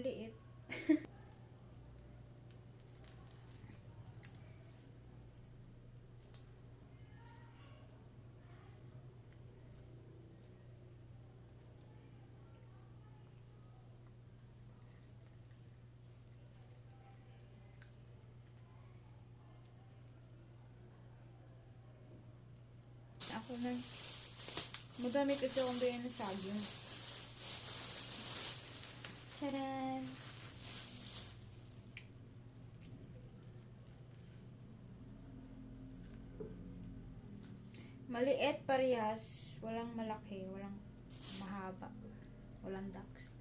liit. Ako na. Madami kasi akong ganyan na saging. Charan! Maliit parehas. Walang malaki. Walang mahaba. Walang ducks.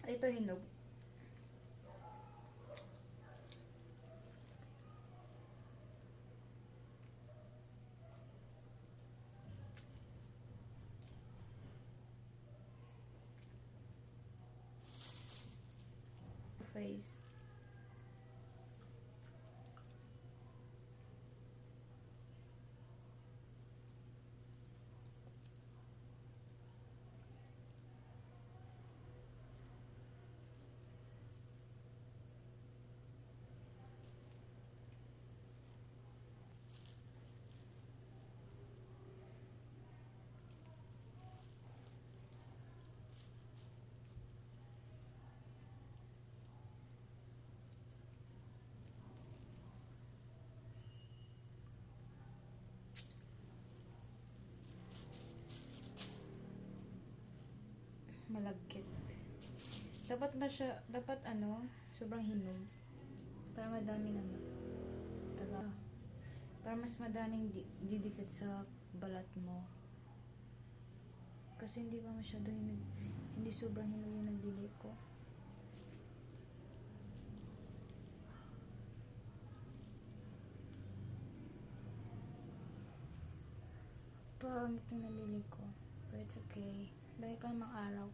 Ito hinog. Face. Malagkit. Dapat sobrang hinog. Para madami naman. Para mas madaming didikit sa balat mo. Kasi hindi pa masyado hinog. Hindi sobrang hinog yung nagdili ko. Pangit yung nabili ko. But it's okay. Dahil ka namang araw.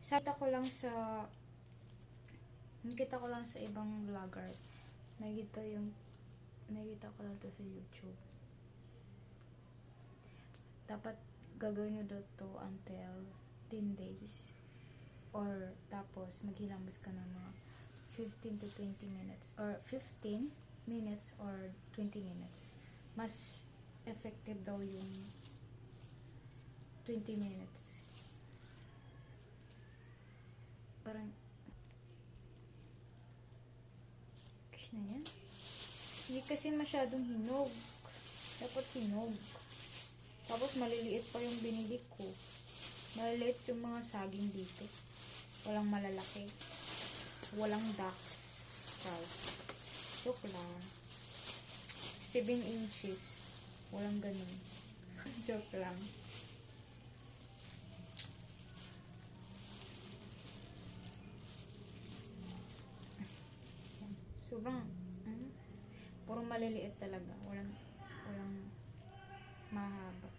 Nakita ko lang sa ibang vlogger. Nakita ko lang to sa YouTube. Dapat gagawin nyo daw to until 10 days. Or tapos maghilamos ka ng mga 15 to 20 minutes. Or 15 minutes or 20 minutes. Mas effective daw yung 20 minutes. Parang kasi na yan. Hindi kasi masyadong hinog. Dapat hinog. Tapos maliliit pa yung binili ko. Maliliit yung mga saging dito. Walang malalaki. Walang ducks. Wow. Joke lang. 7 inches. Walang ganun. Joke lang. Sobrang, puro maliliit talaga. Walang mahaba.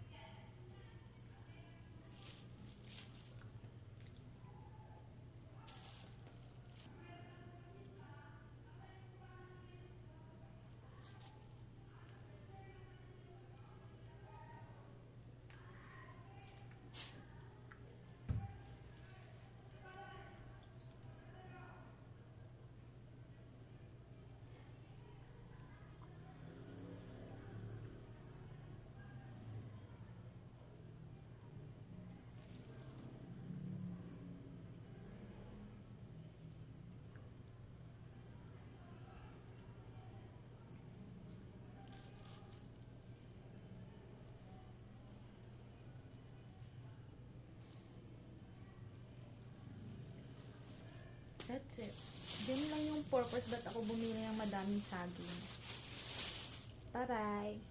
That's it. Yun lang yung purpose ba't ako bumili ng madaming saging. Bye-bye!